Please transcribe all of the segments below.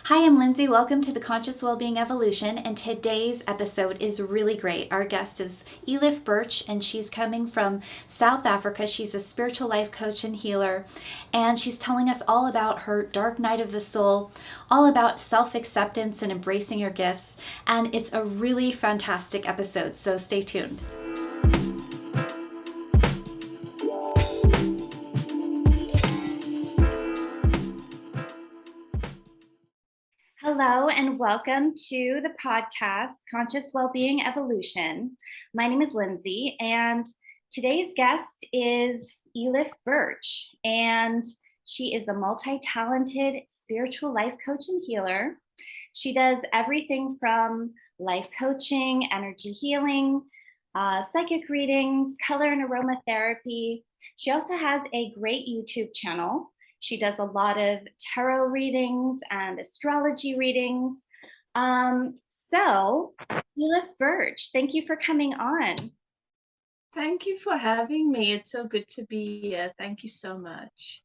Hi, I'm Lindsay. Welcome to the Conscious Wellbeing Evolution, and today's episode is really great. Our guest is Elif Birch, and she's coming from South Africa. She's a spiritual life coach and healer, and she's telling us all about her dark night of the soul, all about self-acceptance and embracing your gifts, and it's a really fantastic episode, so stay tuned. Hello, and welcome to the podcast, Conscious Wellbeing Evolution. My name is Lindsay, and today's guest is Elif Birch, and she is a multi-talented spiritual life coach and healer. She does everything from life coaching, energy healing, psychic readings, color and aromatherapy. She also has a great YouTube channel. She does a lot of tarot readings and astrology readings. So, Elif Birch, thank you for coming on. Thank you for having me. It's so good to be here. Thank you so much.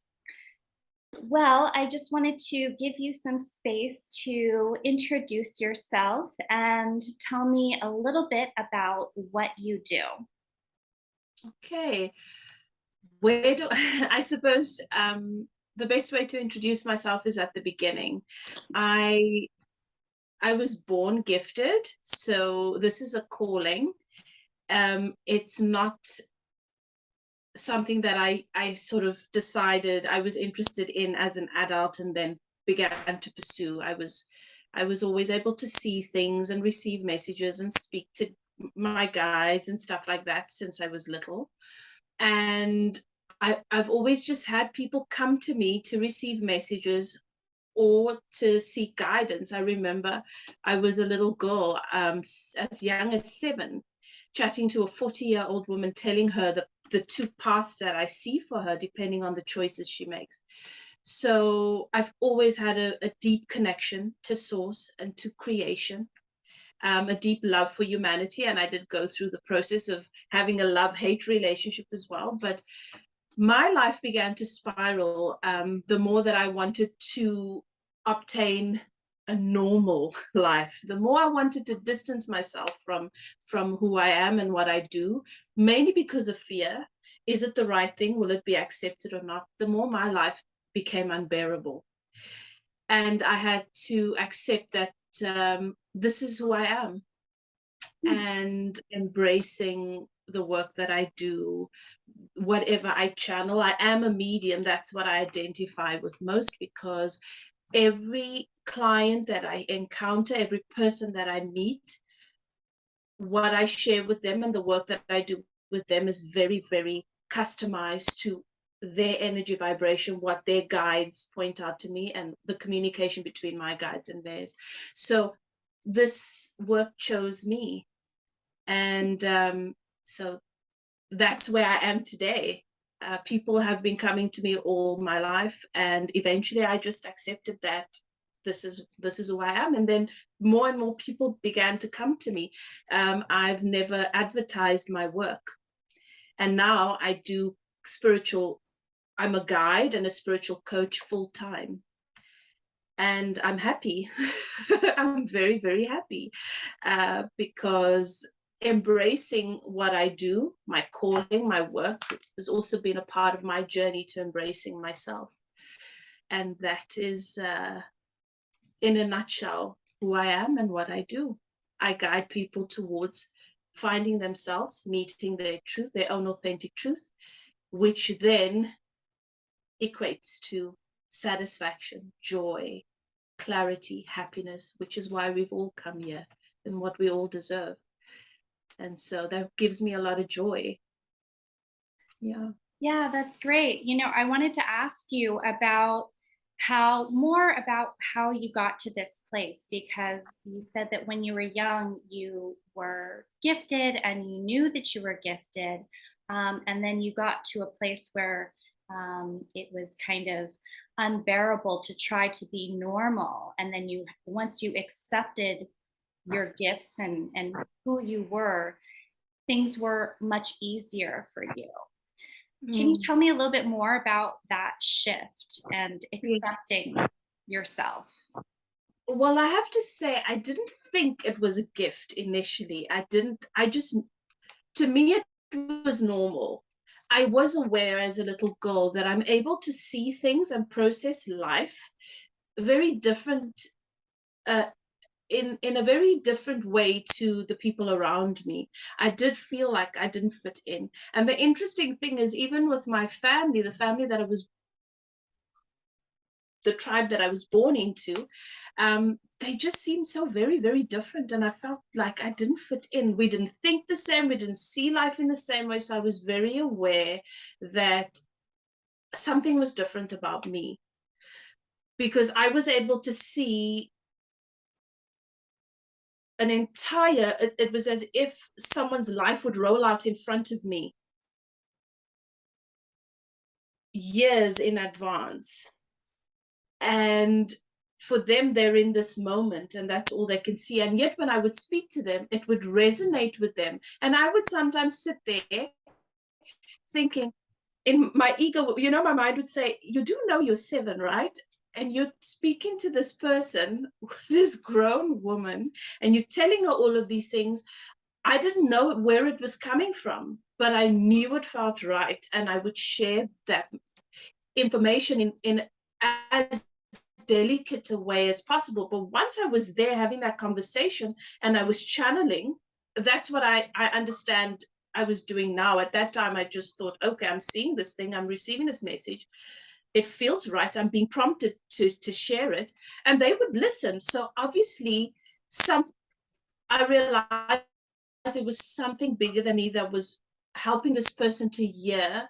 Well, I just wanted to give you some space to introduce yourself and tell me a little bit about what you do. Okay. Where do I suppose the best way to introduce myself is at the beginning. I I was born gifted, so this is a calling. It's not something that I sort of decided I was interested in as an adult and then began to pursue. I was always able to see things and receive messages and speak to my guides and stuff like that since I was little. And I've always just had people come to me to receive messages or to seek guidance. I remember I was a little girl, as young as 7, chatting to a 40-year-old woman, telling her the two paths that I see for her, depending on the choices she makes. So I've always had a deep connection to source and to creation, a deep love for humanity. And I did go through the process of having a love-hate relationship as well. But my life began to spiral the more that I wanted to obtain a normal life, the more I wanted to distance myself from who I am and what I do, mainly because of fear. Is it the right thing? Will it be accepted or not? The more my life became unbearable. And I had to accept that this is who I am, and embracing the work that I do, whatever I channel. I am a medium. That's what I identify with most, because every client that I encounter, every person that I meet, what I share with them and the work that I do with them is very, very customized to their energy vibration, what their guides point out to me, and the communication between my guides and theirs. So this work chose me. And so that's where I am today. People have been coming to me all my life, and eventually I just accepted that this is who I am. And then more and more people began to come to me. I've never advertised my work, and now I do spiritual. I'm a guide and a spiritual coach full time, and I'm happy. I'm very, very happy, because embracing what I do, my calling, my work, has also been a part of my journey to embracing myself. And that is, in a nutshell, who I am and what I do. I guide people towards finding themselves, meeting their truth, their own authentic truth, which then equates to satisfaction, joy, clarity, happiness, which is why we've all come here and what we all deserve. And so that gives me a lot of joy. Yeah. Yeah, that's great. I wanted to ask you about how you got to this place, because you said that when you were young, you were gifted and you knew that you were gifted. And then you got to a place where it was kind of unbearable to try to be normal. And then once you accepted your gifts and who you were, things were much easier for you. Can you Mm. tell me a little bit more about that shift and Yeah. accepting yourself? Well, I have to say, I didn't think it was a gift initially. To me, it was normal. I was aware as a little girl that I'm able to see things and process life very different, uh, in a very different way to the people around me. I did feel like I didn't fit in. And the interesting thing is, even with my family, the tribe that I was born into, they just seemed so very, very different. And I felt like I didn't fit in. We didn't think the same. We didn't see life in the same way. So I was very aware that something was different about me, because I was able to see it was as if someone's life would roll out in front of me years in advance. And for them, they're in this moment and that's all they can see. And yet when I would speak to them, it would resonate with them. And I would sometimes sit there thinking, in my ego, my mind would say, you do know you're 7, right? And you're speaking to this person, this grown woman, and you're telling her all of these things. I didn't know where it was coming from, but I knew it felt right. And I would share that information in as delicate a way as possible. But once I was there having that conversation and I was channeling, that's what I understand I was doing now. At that time, I just thought, okay, I'm seeing this thing, I'm receiving this message. It feels right. I'm being prompted to share it. And they would listen. So obviously, I realized there was something bigger than me that was helping this person to hear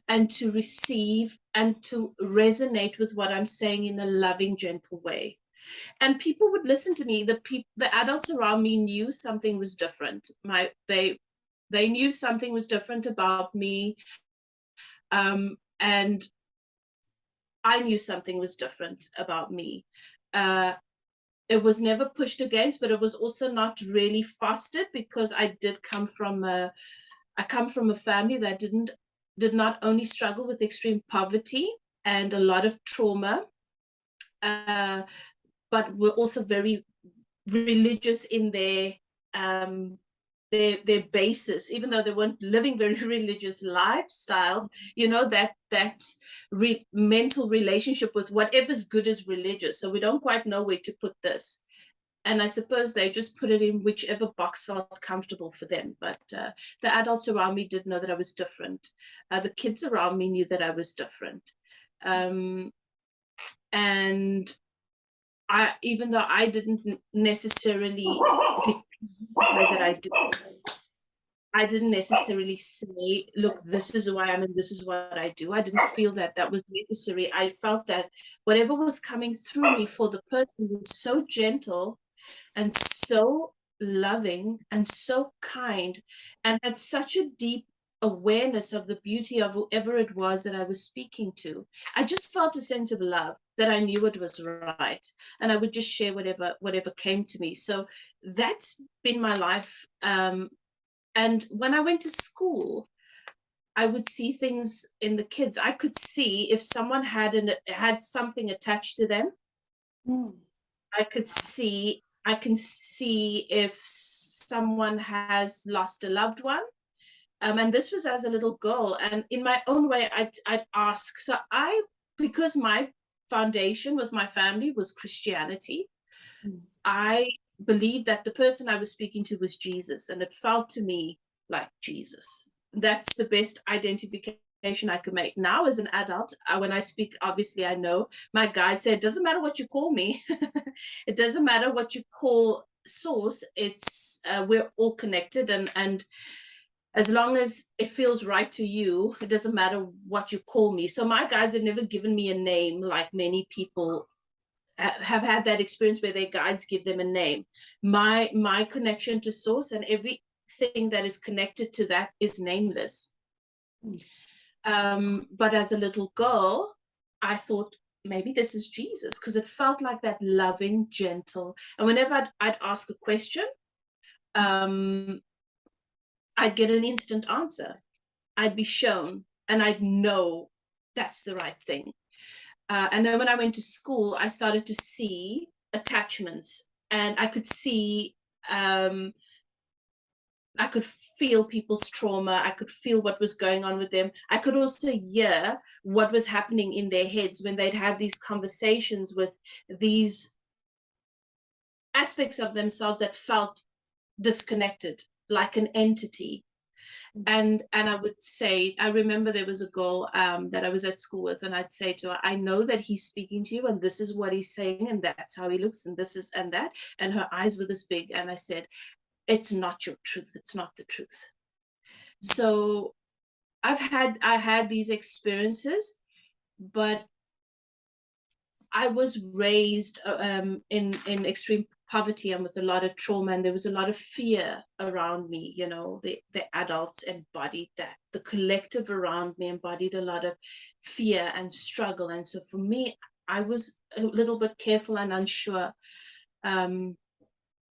and to receive and to resonate with what I'm saying in a loving, gentle way. And people would listen to me. The adults around me knew something was different. They knew something was different about me, and I knew something was different about me. It was never pushed against, but it was also not really fostered, because I come from a family that did not only struggle with extreme poverty and a lot of trauma, but were also very religious in their basis, even though they weren't living very religious lifestyles. That mental relationship with whatever's good is religious. So we don't quite know where to put this. And I suppose they just put it in whichever box felt comfortable for them. But the adults around me did know that I was different. The kids around me knew that I was different. And even though I didn't necessarily that I didn't necessarily say, look, this is who I am and this is what I do. I didn't feel that was necessary. I felt that whatever was coming through me for the person was so gentle and so loving and so kind, and had such a deep awareness of the beauty of whoever it was that I was speaking to. I just felt a sense of love that I knew it was right, and I would just share whatever came to me. So that's been my life. And when I went to school, I would see things in the kids. I could see if someone had something attached to them. I can see if someone has lost a loved one. And this was as a little girl. And in my own way, I'd ask. So because my foundation with my family was Christianity, I believed that the person I was speaking to was Jesus, and it felt to me like Jesus. That's the best identification I could make. Now, as an adult, when I speak, obviously, I know my guide said, it doesn't matter what you call me. It doesn't matter what you call source. We're all connected, and as long as it feels right to you, it doesn't matter what you call me. So my guides have never given me a name like many people have had that experience where their guides give them a name. My connection to source and everything that is connected to that is nameless. But as a little girl, I thought maybe this is Jesus, because it felt like that loving, gentle. And whenever I'd ask a question, I'd get an instant answer. I'd be shown, and I'd know that's the right thing. And then when I went to school, I started to see attachments, and I could see, I could feel people's trauma. I could feel what was going on with them. I could also hear what was happening in their heads when they'd have these conversations with these aspects of themselves that felt disconnected, like an entity. And I would say, I remember there was a girl that I was at school with, and I'd say to her, I know that he's speaking to you, and this is what he's saying, and that's how he looks, and this is and that. And her eyes were this big, and I said, it's not your truth. It's not the truth. So I had these experiences, but I was raised in extreme poverty and with a lot of trauma, and there was a lot of fear around me. You know, the adults embodied that. The collective around me embodied a lot of fear and struggle. And so for me, I was a little bit careful and unsure. Am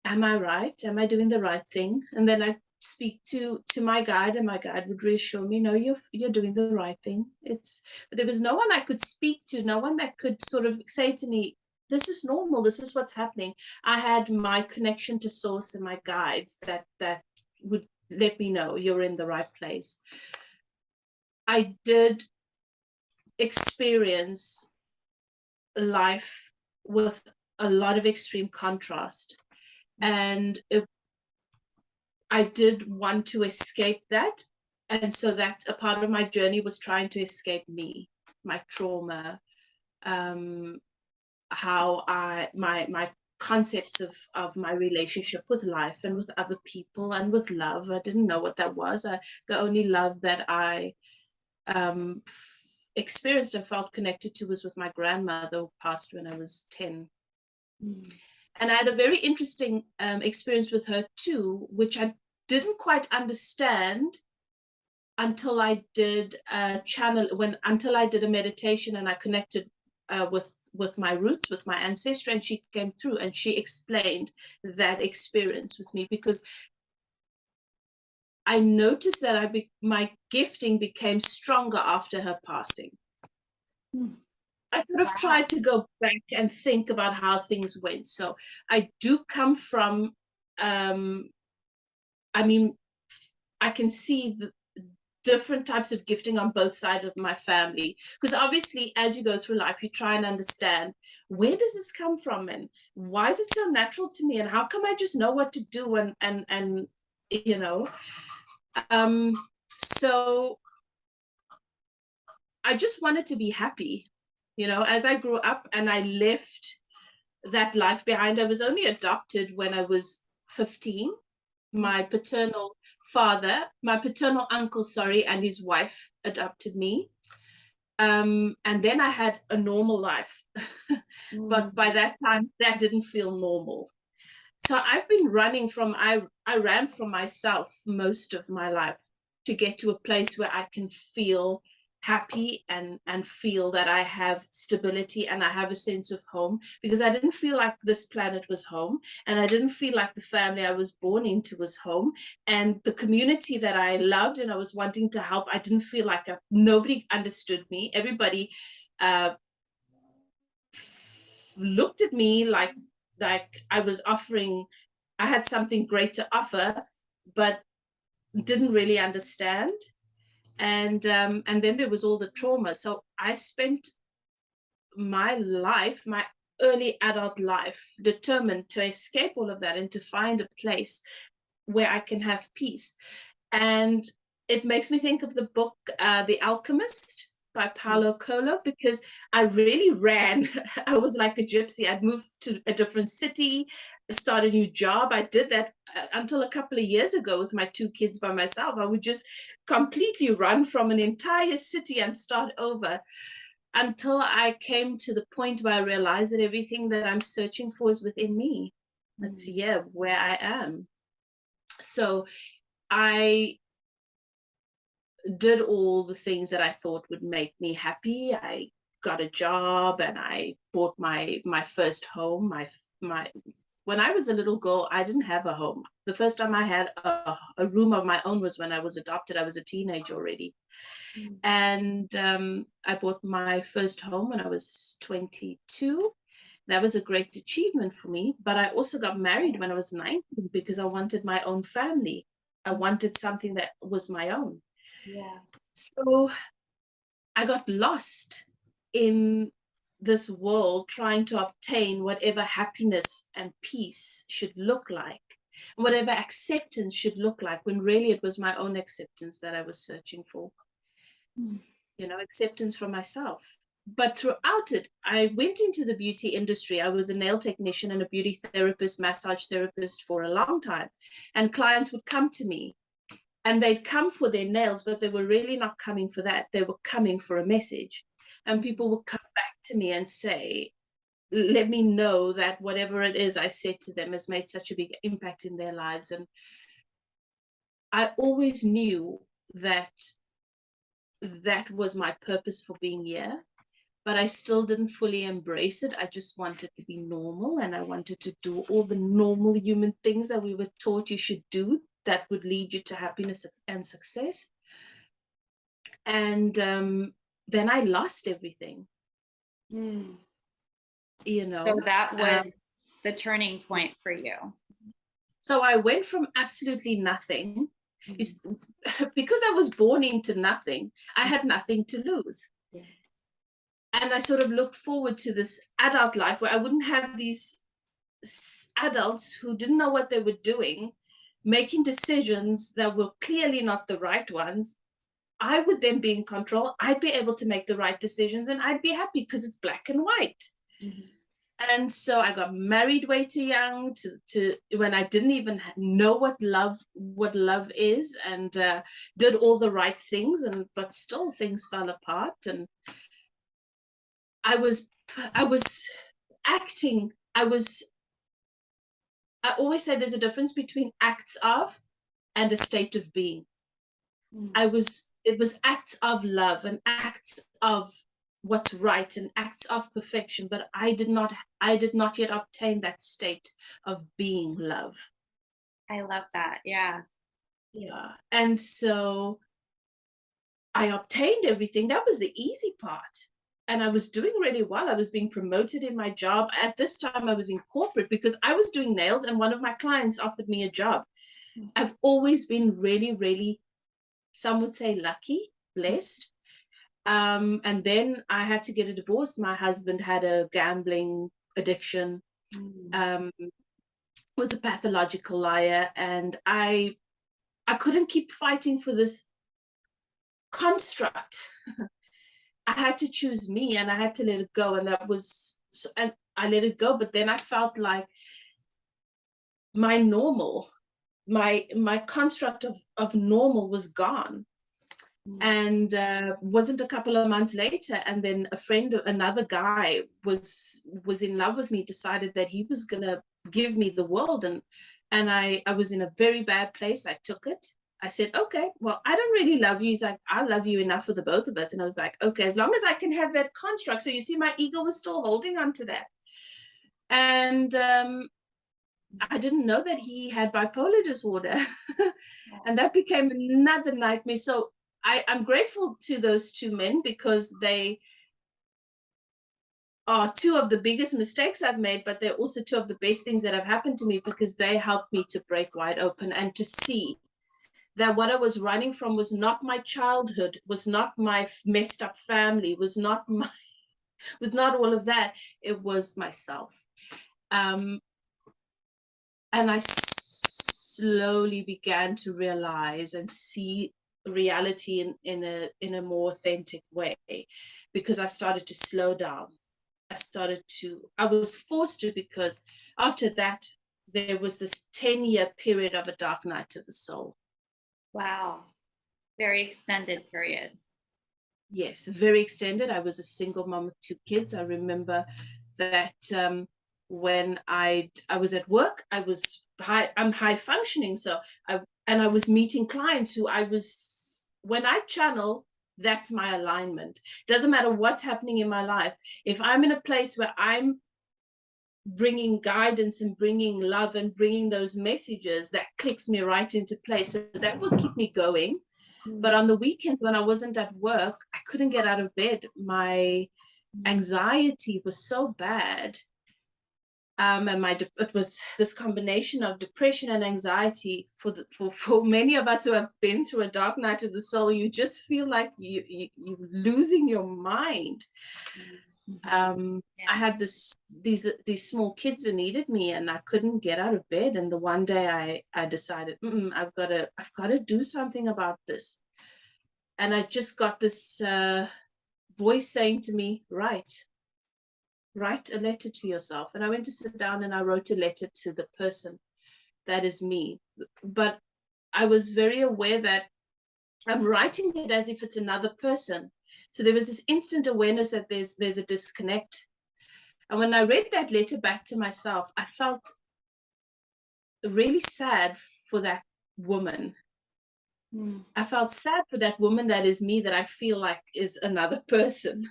I right? Am I doing the right thing? And then I speak to my guide, and my guide would reassure me, no, you're doing the right thing. But there was no one I could speak to, no one that could sort of say to me, this is normal, this is what's happening. I had my connection to source and my guides that would let me know you're in the right place. I did experience life with a lot of extreme contrast, and I did want to escape that. And so that a part of my journey was trying to escape me, my trauma, how my concepts of my relationship with life and with other people and with love. I didn't know what that was. The only love that I experienced and felt connected to was with my grandmother, who passed when I was 10. And I had a very interesting experience with her too, which I didn't quite understand until I did a meditation, and I connected with my roots, with my ancestor, and she came through and she explained that experience with me, because I noticed that my gifting became stronger after her passing. I sort of tried to go back and think about how things went. So I do come from, I mean, I can see the different types of gifting on both sides of my family, because obviously as you go through life you try and understand, where does this come from, and why is it so natural to me, and how come I just know what to do, and you know, so I just wanted to be happy, you know, as I grew up, and I left that life behind. I was only adopted when I was 15. My paternal uncle, sorry, and his wife adopted me. And then I had a normal life. But by that time, that didn't feel normal. So I've been running from, I ran from myself most of my life to get to a place where I can feel happy and feel that I have stability and I have a sense of home, because I didn't feel like this planet was home, and I didn't feel like the family I was born into was home, and the community that I loved and I was wanting to help, I didn't feel like nobody understood me. Everybody looked at me like I was offering, I had something great to offer, but didn't really understand. And then there was all the trauma. So I spent my life, my early adult life, determined to escape all of that and to find a place where I can have peace. And it makes me think of the book The Alchemist by Paulo Coelho, because I really ran. I was like a gypsy. I'd moved to a different city, start a new job. I did that until a couple of years ago with my 2 kids by myself. I would just completely run from an entire city and start over, until I came to the point where I realized that everything that I'm searching for is within me. That's where I am. So I did all the things that I thought would make me happy. I got a job and I bought my first home. When I was a little girl, I didn't have a home. The first time I had a room of my own was when I was adopted. I was a teenager already. And I bought my first home when I was 22. That was a great achievement for me. But I also got married when I was 19 because I wanted my own family. I wanted something that was my own. Yeah. So I got lost in this world trying to obtain whatever happiness and peace should look like, and whatever acceptance should look like, when really it was my own acceptance that I was searching for. Acceptance from myself. But throughout it, I went into the beauty industry. I was a nail technician and a beauty therapist, massage therapist for a long time. And clients would come to me and they'd come for their nails, but they were really not coming for that. They were coming for a message. And people would come back to me and say, let me know that whatever it is I said to them has made such a big impact in their lives. And I always knew that that was my purpose for being here, but I still didn't fully embrace it. I just wanted to be normal, and I wanted to do all the normal human things that we were taught you should do that would lead you to happiness and success. And then I lost everything. So So that was the turning point for you. So I went from absolutely nothing, because I was born into nothing. I had nothing to lose. Yeah. And I sort of looked forward to this adult life where I wouldn't have these adults who didn't know what they were doing, making decisions that were clearly not the right ones. I would then be in control. I'd be able to make the right decisions, and I'd be happy because it's black and white. And so I got married way too young, to when I didn't even know what love is, and did all the right things, but still things fell apart. And I was acting. I always say there's a difference between acts of and a state of being. It was acts of love and acts of what's right and acts of perfection, but I did not yet obtain that state of being love. I love that. Yeah. And so I obtained everything. That was the easy part. And I was doing really well. I was being promoted in my job. At this time, I was in corporate because I was doing nails, and one of my clients offered me a job. I've always been really, really, some would say lucky, blessed. And then I had to get a divorce. My husband had a gambling addiction, was a pathological liar, and I couldn't keep fighting for this construct. I had to choose me, and I had to let it go, and and I let it go. But then I felt like my normal, my construct of normal was gone. And wasn't a couple of months later, and then another guy was in love with me, decided that he was gonna give me the world, and I was in a very bad place. I took it. I said, okay, well, I don't really love you. He's like, I love you enough for the both of us. And I was like, okay, as long as I can have that construct. So you see, my ego was still holding on to that. And I didn't know that he had bipolar disorder. And that became another nightmare. So I'm grateful to those two men, because they are two of the biggest mistakes I've made, but they're also two of the best things that have happened to me, because they helped me to break wide open and to see that what I was running from was not my childhood, was not my messed up family, was not all of that. It was myself. And I slowly began to realize and see reality in a more authentic way, because I started to slow down. I was forced to, because after that, there was this 10-year period of a dark night of the soul. Wow. Very extended period. Yes, very extended. I was a single mom with 2 kids. I remember that when I was at work, I'm high functioning. So I was meeting clients who when I channel, that's my alignment. Doesn't matter what's happening in my life. If I'm in a place where I'm bringing guidance and bringing love and bringing those messages, that clicks me right into place. So that will keep me going. But on the weekend, when I wasn't at work, I couldn't get out of bed. My anxiety was so bad And it was this combination of depression and anxiety. For many of us who have been through a dark night of the soul, you just feel like you're losing your mind. I had these small kids who needed me, and I couldn't get out of bed. And the one day I decided, I've got to do something about this. And I just got this voice saying to me, write a letter to yourself. And I went to sit down and I wrote a letter to the person that is me. But I was very aware that I'm writing it as if it's another person. So there was this instant awareness that there's a disconnect. And when I read that letter back to myself, I felt really sad for that woman. I felt sad for that woman that is me, that I feel like is another person.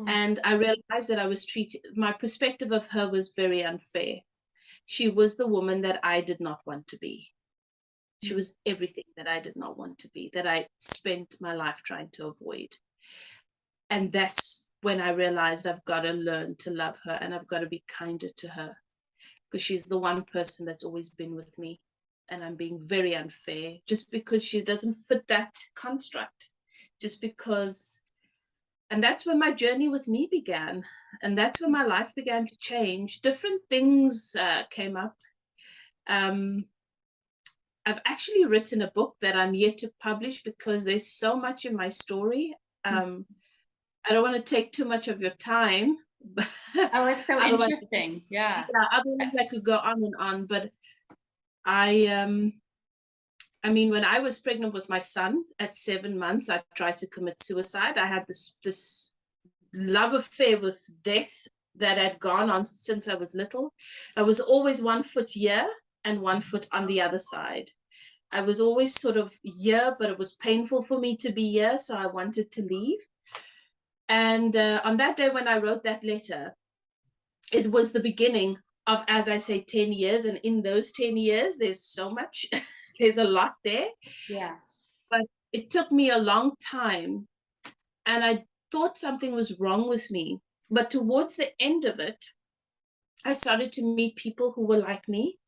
And I realized that I was my perspective of her was very unfair. She was the woman that I did not want to be. She was everything that I did not want to be, that I spent my life trying to avoid. And that's when I realized I've got to learn to love her, and I've got to be kinder to her, because she's the one person that's always been with me. And I'm being very unfair just because she doesn't fit that construct, just because. And that's when my journey with me began. And that's when my life began to change. Different things came up. I've actually written a book that I'm yet to publish because there's so much in my story. I don't want to take too much of your time. Oh, it's so interesting. Yeah. Otherwise I could go on and on. But I mean, when I was pregnant with my son at 7 months, I tried to commit suicide. I had this love affair with death that had gone on since I was little. I was always 1 foot here and 1 foot on the other side. I was always sort of here, but it was painful for me to be here, so I wanted to leave. And on that day when I wrote that letter, it was the beginning of, as I say, 10 years. And in those 10 years, there's so much, there's a lot there. Yeah. But it took me a long time, and I thought something was wrong with me. But towards the end of it, I started to meet people who were like me.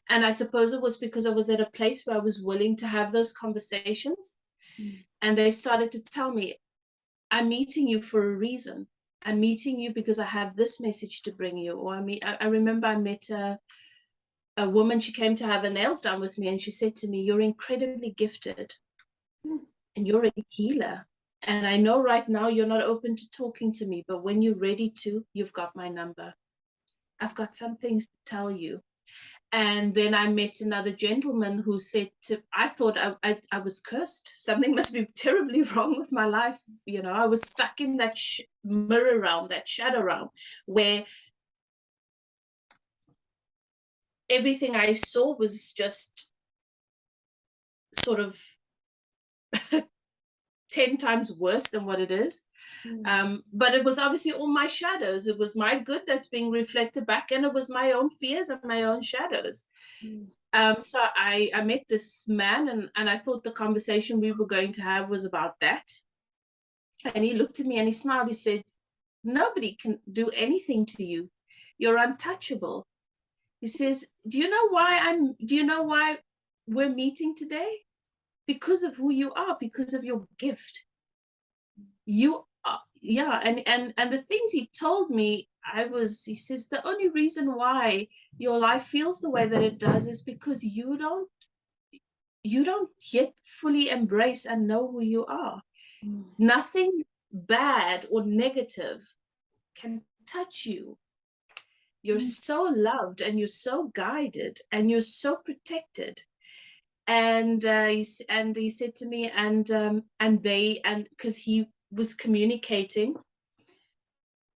And I suppose it was because I was at a place where I was willing to have those conversations. And they started to tell me, I'm meeting you for a reason. I'm meeting you because I have this message to bring you. Or I remember I met a woman. She came to have her nails done with me, and she said to me, you're incredibly gifted and you're a healer. And I know right now you're not open to talking to me, but when you're ready to, you've got my number. I've got some things to tell you. And then I met another gentleman who said I thought I was cursed. Something must be terribly wrong with my life. You know, I was stuck in that mirror realm, that shadow realm, where everything I saw was just sort of 10 times worse than what it is. But it was obviously all my shadows. It was my good that's being reflected back, and it was my own fears and my own shadows. So I met this man, and I thought the conversation we were going to have was about that. And he looked at me and he smiled. He said, nobody can do anything to you. You're untouchable. He says, do you know why we're meeting today? Because of who you are, because of your gift. You are, yeah. And the things he told me, he says, the only reason why your life feels the way that it does is because you don't yet fully embrace and know who you are. Nothing bad or negative can touch you. You're so loved, and you're so guided, and you're so protected. And he said to me, and because he was communicating,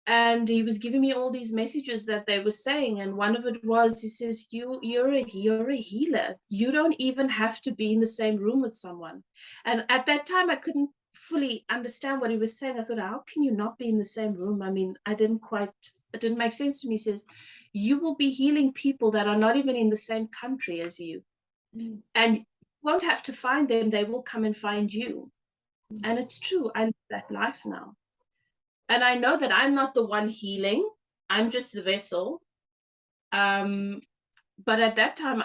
and he was giving me all these messages that they were saying, and one of it was, he says, you're a healer. You don't even have to be in the same room with someone. And at that time, I couldn't fully understand what he was saying. I thought, how can you not be in the same room? I mean, it didn't make sense to me. He says, you will be healing people that are not even in the same country as you. And you won't have to find them. They will come and find you. And it's true. I live that life now. And I know that I'm not the one healing. I'm just the vessel. But at that time,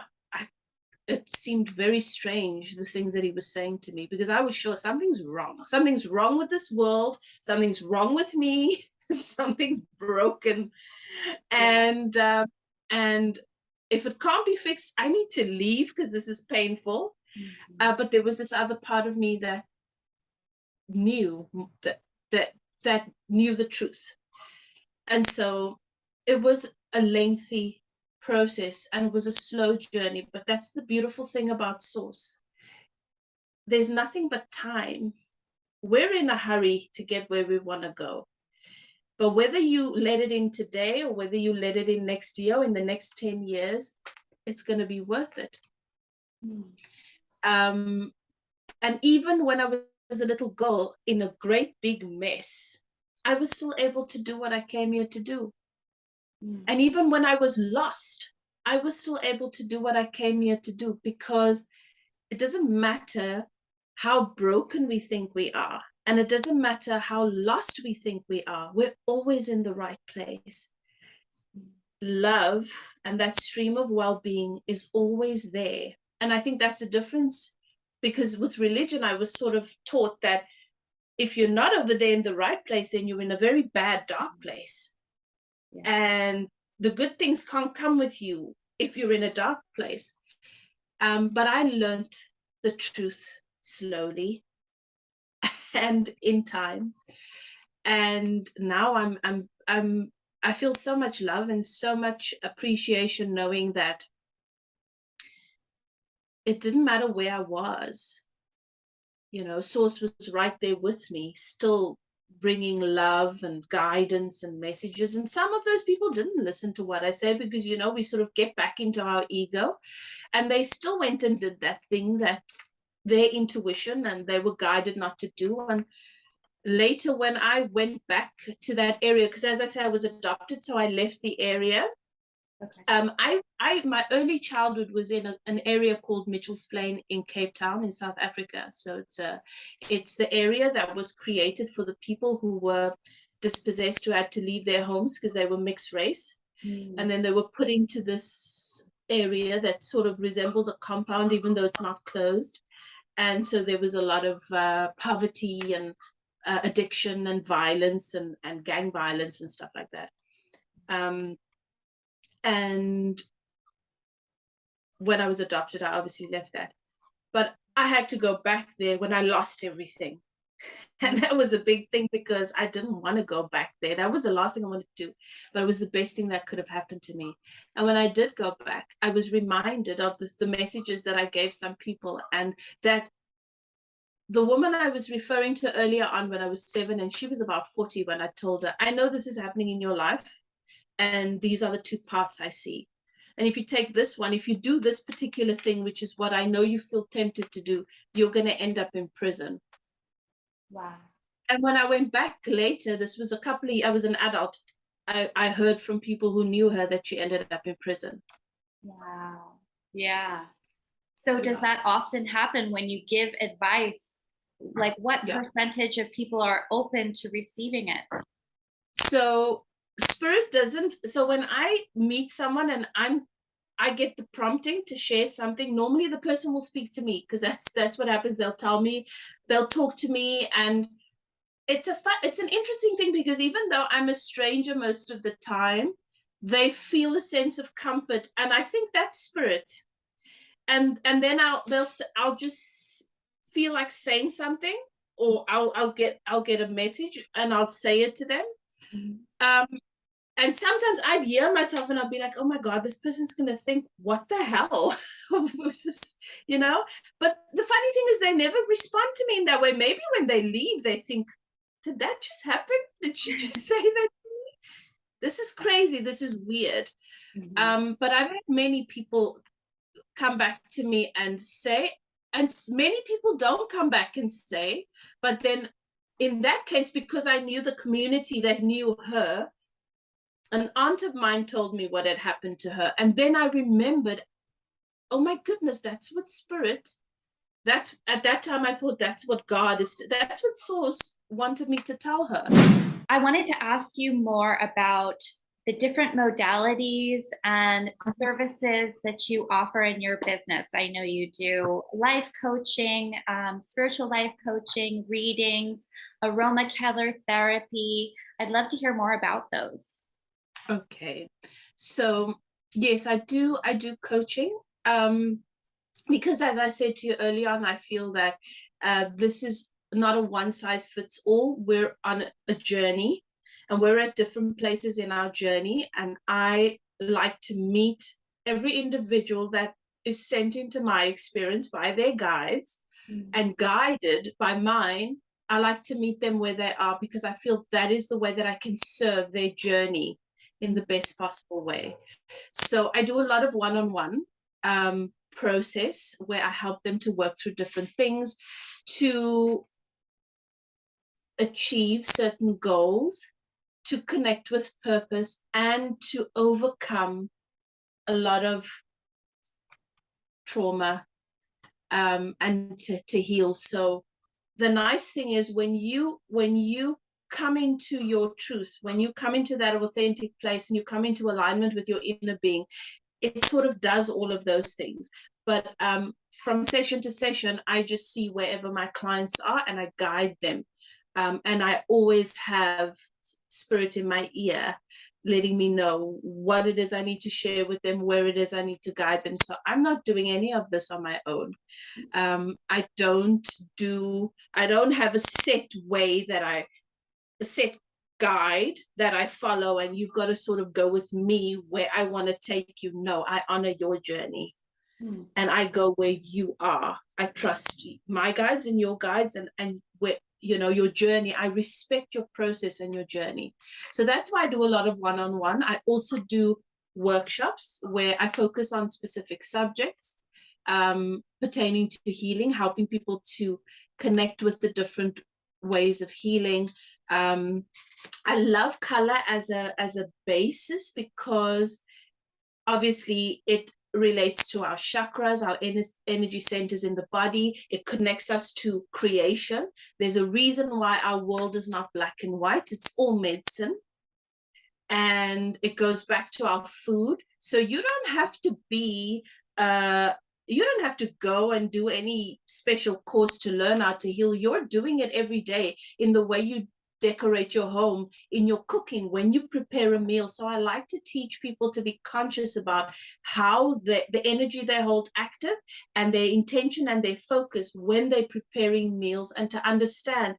it seemed very strange, the things that he was saying to me, because I was sure something's wrong. Something's wrong with this world. Something's wrong with me. Something's broken. And if it can't be fixed, I need to leave because this is painful. But there was this other part of me that knew that knew the truth. And so it was a lengthy process and it was a slow journey, but that's the beautiful thing about Source. There's nothing but time. We're in a hurry to get where we want to go. But whether you let it in today or whether you let it in next year or in the next 10 years, it's going to be worth it. And even when I was a little girl in a great big mess, I was still able to do what I came here to do. And even when I was lost, I was still able to do what I came here to do, because it doesn't matter how broken we think we are, and it doesn't matter how lost we think we are, we're always in the right place. Love and that stream of well-being is always there. And I think that's the difference, because with religion, I was sort of taught that if you're not over there in the right place, then you're in a very bad, dark place. Yeah. And the good things can't come with you if you're in a dark place. But I learned the truth slowly and in time. And now I feel so much love and so much appreciation, knowing that it didn't matter where I was. You know, Source was right there with me, still bringing love and guidance and messages. And some of those people didn't listen to what I said, because, you know, we sort of get back into our ego, and they still went and did that thing that their intuition and they were guided not to do. And later, when I went back to that area, because as I said, I was adopted, so I left the area. Okay. My early childhood was in an area called Mitchell's Plain in Cape Town in South Africa. So it's the area that was created for the people who were dispossessed, who had to leave their homes because they were mixed race. And then they were put into this area that sort of resembles a compound, even though it's not closed. And so there was a lot of poverty and addiction and violence and gang violence and stuff like that. And when I was adopted, I obviously left that. But I had to go back there when I lost everything. And that was a big thing, because I didn't want to go back there. That was the last thing I wanted to do, but it was the best thing that could have happened to me. And when I did go back, I was reminded of the messages that I gave some people, and that the woman I was referring to earlier on, when I was 7, and she was about 40 when I told her, I know this is happening in your life, and these are the two paths I see. And if you take this one, if you do this particular thing, which is what I know you feel tempted to do, you're going to end up in prison. Wow. And when I went back later, this was I was an adult. I heard from people who knew her that she ended up in prison. Wow. Yeah. So does that often happen when you give advice? Like, what percentage of people are open to receiving it? So Spirit doesn't. So when I meet someone and I get the prompting to share something, normally the person will speak to me, because that's what happens. They'll tell me, they'll talk to me, and it's an interesting thing, because even though I'm a stranger most of the time, they feel a sense of comfort, and I think that's Spirit. And then I'll just feel like saying something, or I'll get a message and I'll say it to them. And sometimes I'd hear myself and I'll be like, oh my God, this person's going to think, what the hell was this, you know? But the funny thing is, they never respond to me in that way. Maybe when they leave, they think, did that just happen? Did she just say that to me? This is crazy. This is weird. But I've had many people come back to me and say, and many people don't come back and say, but then in that case, because I knew the community that knew her, an aunt of mine told me what had happened to her. And then I remembered, oh my goodness, that's what Spirit, at that time I thought that's what God is, that's what Source wanted me to tell her. I wanted to ask you more about the different modalities and services that you offer in your business. I know you do life coaching, spiritual life coaching, readings, aroma color therapy. I'd love to hear more about those. Okay. So yes, I do coaching. Because as I said to you earlier on, I feel that this is not a one size fits all. We're on a journey and we're at different places in our journey. And I like to meet every individual that is sent into my experience by their guides and guided by mine. I like to meet them where they are because I feel that is the way that I can serve their journey in the best possible way. So I do a lot of one-on-one process where I help them to work through different things to achieve certain goals, to connect with purpose, and to overcome a lot of trauma and to heal. So the nice thing is when you come into your truth, when you come into that authentic place and you come into alignment with your inner being, it sort of does all of those things. But from session to session, I just see wherever my clients are and I guide them. And I always have spirit in my ear letting me know what it is I need to share with them, where it is I need to guide them. So I'm not doing any of this on my own. I don't have a set way a set guide that I follow and you've got to sort of go with me where I want to take you. No, I honor your journey and I go where you are. I trust my guides and your guides and where, you know, your journey. I respect your process and your journey. So that's why I do a lot of one-on-one. I also do workshops where I focus on specific subjects pertaining to healing, helping people to connect with the different ways of healing. I love color as a basis because obviously it relates to our chakras, our energy centers in the body. It connects us to creation. There's a reason why our world is not black and white. It's all medicine. And it goes back to our food. So you don't have to be you don't have to go and do any special course to learn how to heal. You're doing it every day in the way you decorate your home, in your cooking, when you prepare a meal. So I like to teach people to be conscious about how the energy they hold active and their intention and their focus when they're preparing meals, and to understand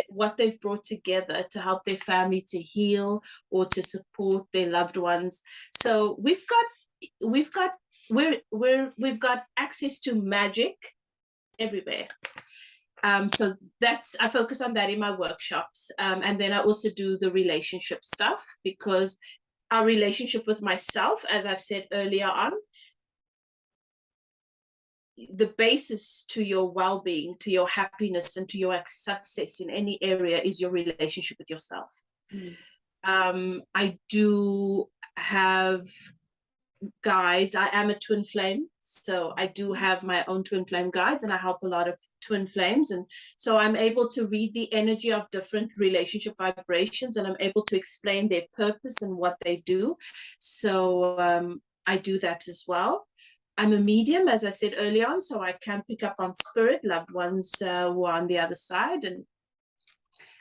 what they've brought together to help their family to heal or to support their loved ones. So we've got access to magic everywhere. So I focus on that in my workshops. And then I also do the relationship stuff because our relationship with myself, as I've said earlier on, the basis to your well-being, to your happiness, and to your success in any area is your relationship with yourself. I do have guides. I am a twin flame, so I do have my own twin flame guides, and I help a lot of twin flames, and so I'm able to read the energy of different relationship vibrations, and I'm able to explain their purpose and what they do. So I do that as well. I'm a medium, as I said earlier on, so I can pick up on spirit, loved ones who are on the other side, and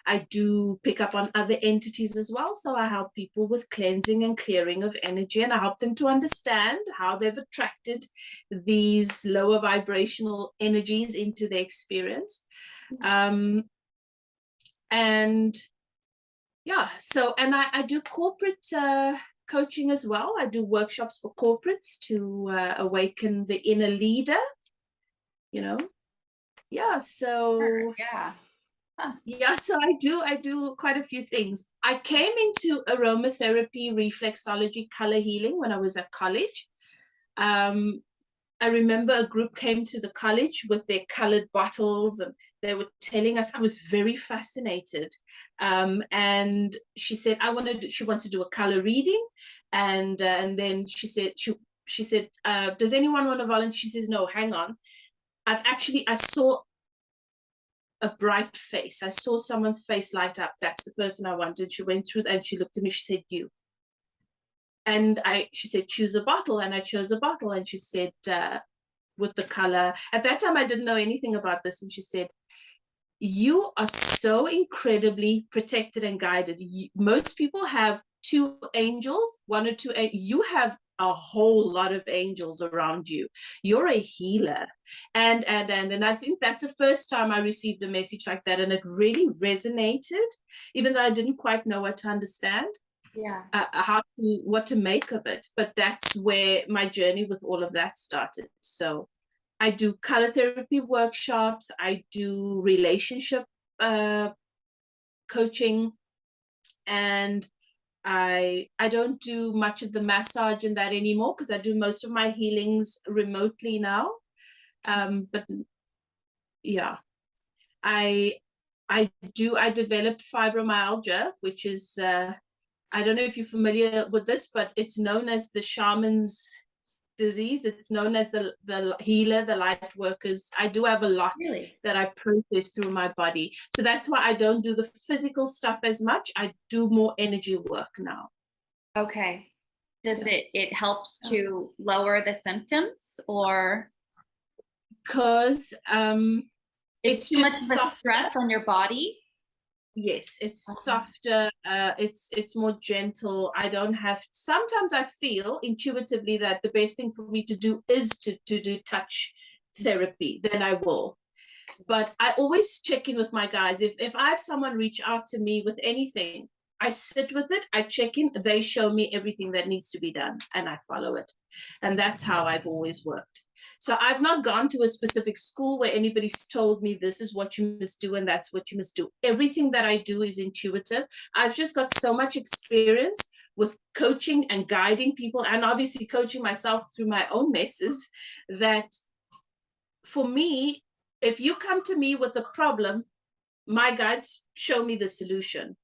I do pick up on other entities as well. So I help people with cleansing and clearing of energy, and I help them to understand how they've attracted these lower vibrational energies into their experience. And yeah, so, and I do corporate coaching as well. I do workshops for corporates to awaken the inner leader, you know. Yeah, so yeah. Yeah, so I do quite a few things. I came into aromatherapy, reflexology, color healing when I was at college. I remember a group came to the college with their colored bottles, and they were telling us. I was very fascinated. And she said, she wants to do a color reading. And then she said, does anyone want to volunteer? She says, no, hang on. I saw a bright face. I saw someone's face light up. That's the person I wanted. She went through and she looked at me. She said, you. and she said, choose a bottle. And I chose a bottle. And she said, with the color, at that time, I didn't know anything about this. And she said, you are so incredibly protected and guided. Most people have two angels, one or two. You have a whole lot of angels around you. You're a healer. And I think that's the first time I received a message like that. And it really resonated, even though I didn't quite know what to understand. Yeah. What to make of it. But that's where my journey with all of that started. So I do color therapy workshops. I do relationship coaching, and I don't do much of the massage and that anymore because I do most of my healings remotely now. But yeah, I developed fibromyalgia, which is I don't know if you're familiar with this, but it's known as the shaman's disease. It's known as the healer, the light workers. I do have a lot that I process through my body. So that's why I don't do the physical stuff as much. I do more energy work now. Okay. Does it helps to lower the symptoms, or? Because it's too much of a stress on your body? Yes, it's softer. It's more gentle. I don't have. Sometimes I feel intuitively that the best thing for me to do is to do touch therapy. Then I will. But I always check in with my guides. If I have someone reach out to me with anything, I sit with it. I check in. They show me everything that needs to be done, and I follow it. And that's how I've always worked. So I've not gone to a specific school where anybody's told me this is what you must do and that's what you must do. Everything that I do is intuitive. I've just got so much experience with coaching and guiding people, and obviously coaching myself through my own messes, that for me, if you come to me with a problem, my guides show me the solution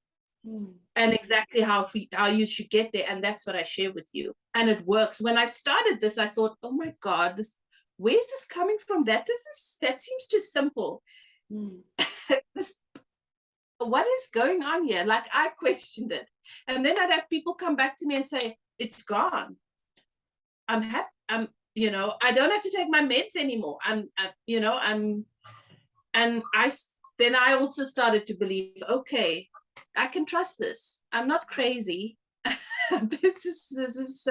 and exactly how you should get there. And that's what I share with you. And it works. When I started this, I thought, oh my God, where's this coming from? That seems too simple. What is going on here? Like, I questioned it. And then I'd have people come back to me and say, it's gone. I'm happy. I don't have to take my meds anymore. Then I also started to believe, okay, I can trust this. I'm not crazy. This is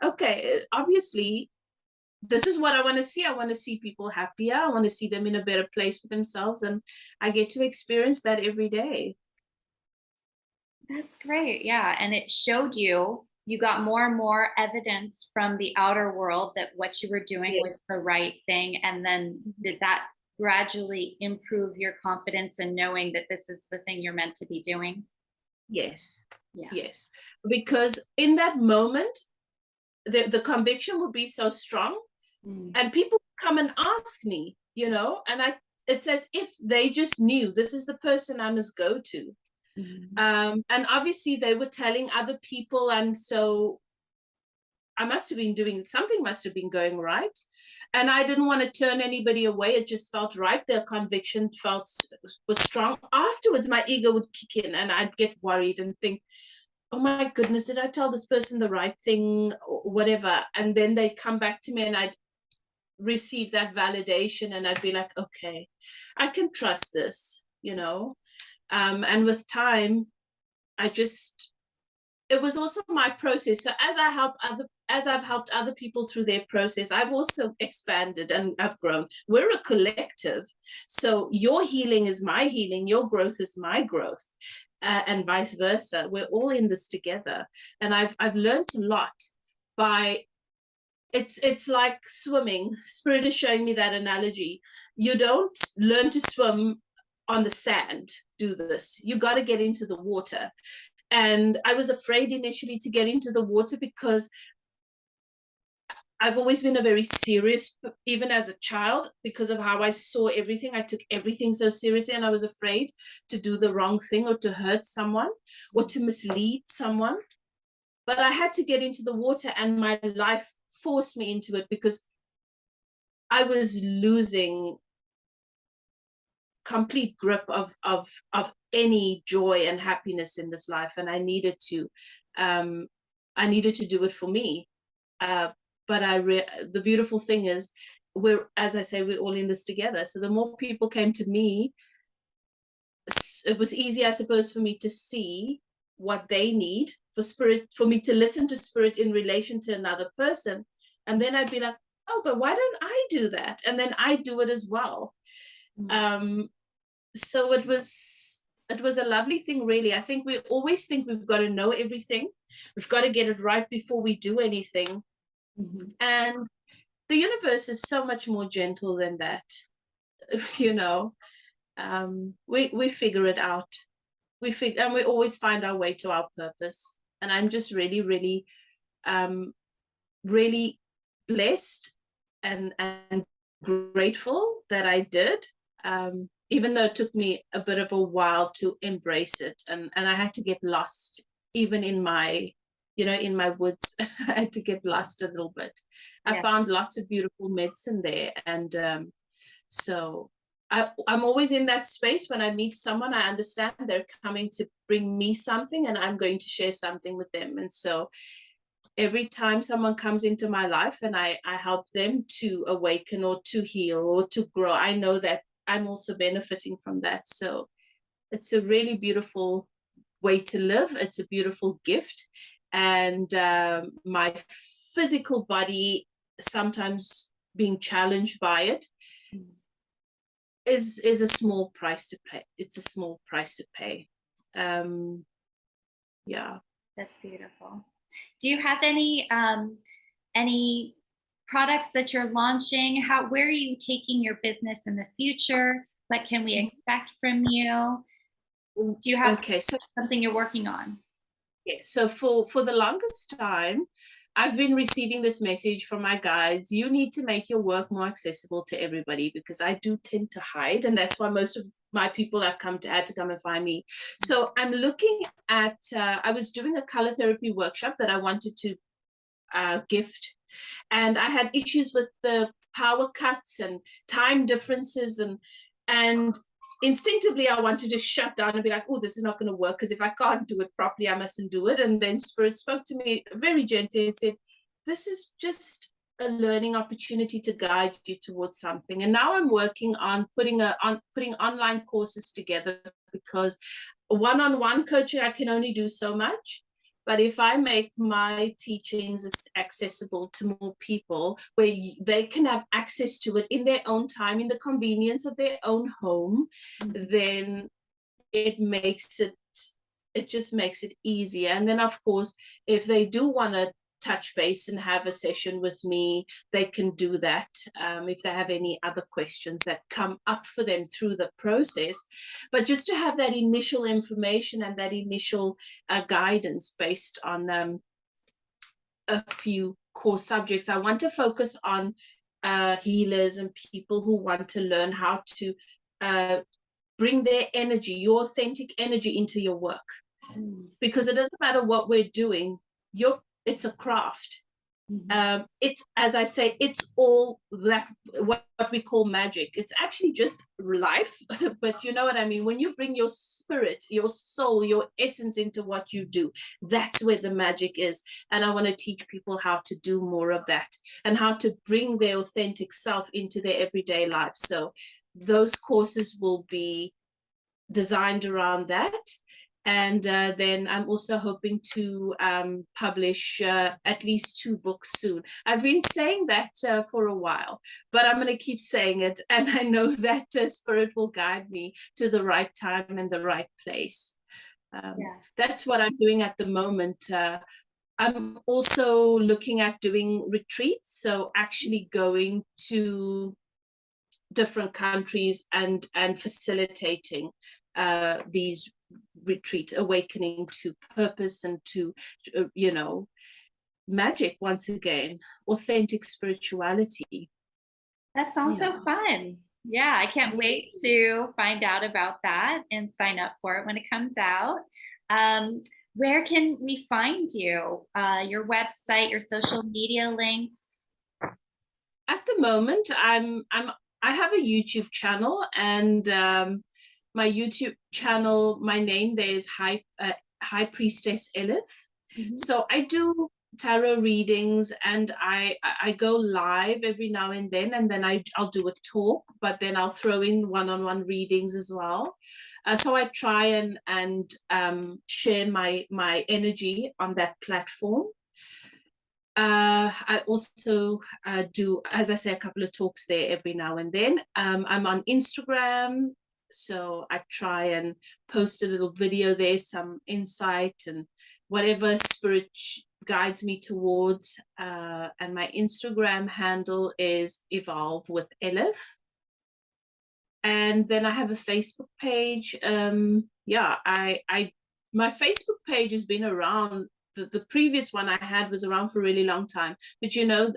okay. Obviously, this is what I want to see. I want to see people happier. I want to see them in a better place for themselves. And I get to experience that every day. That's great. Yeah. And it showed you got more and more evidence from the outer world that what you were doing was the right thing. And then did that gradually improve your confidence in knowing that this is the thing you're meant to be doing? Yes. Yeah. Yes. Because in that moment, the conviction would be so strong, and people come and ask me, and it's as if they just knew this is the person I must go to. And obviously they were telling other people, and so I must have been doing something, must have been going right. And I didn't want to turn anybody away. It just felt right. Their conviction was strong. Afterwards, my ego would kick in, and I'd get worried and think, oh my goodness, did I tell this person the right thing or whatever? And then they'd come back to me, and I'd receive that validation, and I'd be like, okay, I can trust this, and with time, it was also my process. So as I've helped other people through their process, I've also expanded and I've grown. We're a collective. So your healing is my healing, your growth is my growth, and vice versa. We're all in this together. And I've learned a lot by it's like swimming. Spirit is showing me that analogy. You don't learn to swim on the sand. Do this. You got to get into the water. And I was afraid initially to get into the water because I've always been a very serious, even as a child, because of how I saw everything. I took everything so seriously, and I was afraid to do the wrong thing or to hurt someone or to mislead someone. But I had to get into the water, and my life forced me into it because I was losing complete grip of any joy and happiness in this life, and I needed to I needed to do it for me. But the beautiful thing is, as I say, we're all in this together. So the more people came to me, it was easy, I suppose, for me to see what they need for me to listen to spirit in relation to another person. And then I'd be like, oh, but why don't I do that? And then I do it as well. So it was a lovely thing, really. I think we always think we've got to know everything. We've got to get it right before we do anything. And the universe is so much more gentle than that. We figure it out. And we always find our way to our purpose. And I'm just really, really, really blessed and grateful that I did. Even though it took me a bit of a while to embrace it, and I had to get lost, even in my woods. I had to get lost a little bit. I found lots of beautiful medicine there, and so I'm always in that space. When I meet someone, I understand they're coming to bring me something, and I'm going to share something with them. And so every time someone comes into my life and I help them to awaken or to heal or to grow, I know that I'm also benefiting from that. So it's a really beautiful way to live. It's a beautiful gift. And my physical body sometimes being challenged by it is a small price to pay. It's a small price to pay. Yeah. That's beautiful. Do you have any products that you're launching? Where are you taking your business in the future? What can we expect from you? Do you have something you're working on? Yes. So for the longest time, I've been receiving this message from my guides. You need to make your work more accessible to everybody, because I do tend to hide, and that's why most of my people have had to come and find me. So I'm looking at, I was doing a color therapy workshop that I wanted to gift, and I had issues with the power cuts and time differences, and instinctively I wanted to shut down and be like, oh, this is not going to work, because if I can't do it properly, I mustn't do it. And then Spirit spoke to me very gently and said, this is just a learning opportunity to guide you towards something. And now I'm working on putting online courses together, because one-on-one coaching, I can only do so much. But if I make my teachings accessible to more people, where they can have access to it in their own time, in the convenience of their own home, then it just makes it easier. And then, of course, if they do want to touch base and have a session with me, they can do that if they have any other questions that come up for them through the process. But just to have that initial information and that initial guidance based on a few core subjects. I want to focus on healers and people who want to learn how to bring their energy, your authentic energy, into your work. Because it doesn't matter what we're doing, it's a craft. It's, as I say, it's all that what we call magic. It's actually just life, but you know what I mean? When you bring your spirit, your soul, your essence into what you do, that's where the magic is. And I want to teach people how to do more of that, and how to bring their authentic self into their everyday life. So those courses will be designed around that. And then I'm also hoping to publish at least 2 books soon. I've been saying that for a while, but I'm going to keep saying it. And I know that Spirit will guide me to the right time and the right place. That's what I'm doing at the moment. I'm also looking at doing retreats. So actually going to different countries and facilitating these retreat, awakening to purpose and to magic once again, authentic spirituality. That sounds so fun. Yeah, I can't wait to find out about that and sign up for it when it comes out. Where can we find you? Your website, your social media links? At the moment, I have a YouTube channel, and my YouTube channel, my name there is High Priestess Elif. So I do tarot readings, and I go live every now and then I'll do a talk, but then I'll throw in one-on-one readings as well. So I try and share my energy on that platform. I also do, as I say, a couple of talks there every now and then. I'm on Instagram, so I try and post a little video there, some insight and whatever spirit guides me towards. And my Instagram handle is Evolve with Elif. And then I have a Facebook page. Yeah, my Facebook page has been around. The previous one I had was around for a really long time, but you know,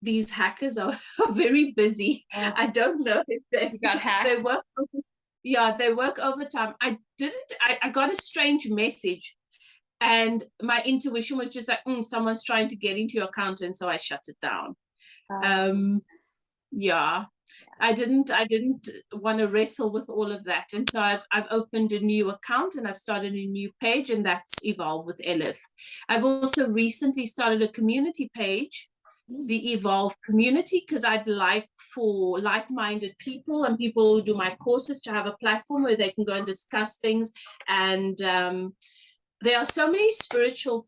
these hackers are very busy. I don't know if they work. Yeah, they work overtime. I got a strange message, and my intuition was just like, someone's trying to get into your account, and so I shut it down. Yeah. I didn't want to wrestle with all of that, and so I've opened a new account and I've started a new page, and that's Evolve with Elif. I've also recently started a community page, the Evolve community, because I'd like for like-minded people and people who do my courses to have a platform where they can go and discuss things. And there are so many spiritual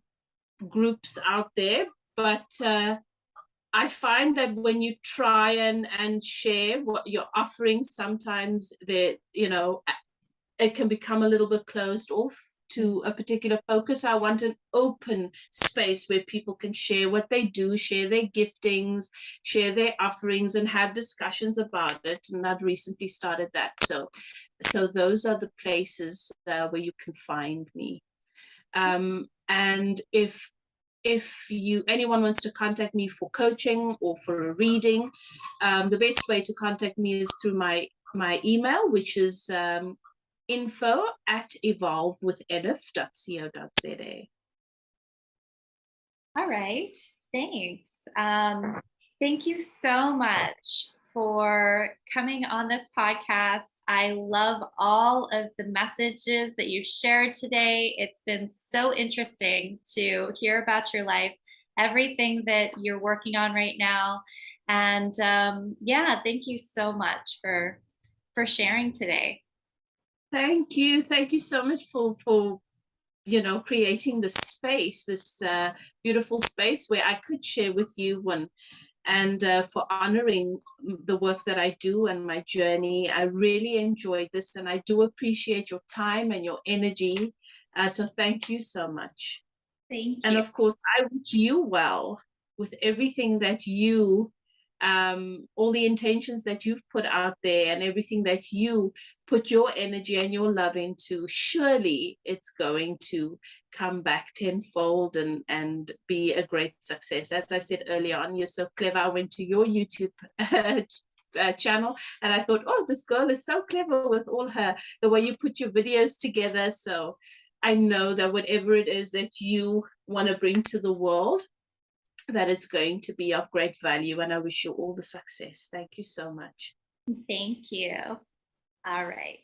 groups out there, but I find that when you try and share what you're offering, sometimes it can become a little bit closed off to a particular focus. I want an open space where people can share what they do, share their giftings, share their offerings, and have discussions about it. And I've recently started that. So those are the places where you can find me. And if anyone wants to contact me for coaching or for a reading, the best way to contact me is through my email, which is info@evolvewithelif.co.za. All right, thanks. Thank you so much for coming on this podcast. I love all of the messages that you shared today. It's been so interesting to hear about your life, everything that you're working on right now. And yeah, thank you so much for sharing today. Thank you so much for creating this space, this beautiful space where I could share with you and for honoring the work that I do and my journey. I really enjoyed this, and I do appreciate your time and your energy. So thank you so much. Thank you. And of course, I wish you well with everything that you, all the intentions that you've put out there and everything that you put your energy and your love into. Surely it's going to come back tenfold and be a great success. As I said earlier on, you're so clever. I went to your YouTube channel and I thought, oh, this girl is so clever with all the way you put your videos together. So I know that whatever it is that you want to bring to the world, that it's going to be of great value, and I wish you all the success. Thank you so much. Thank you. All right.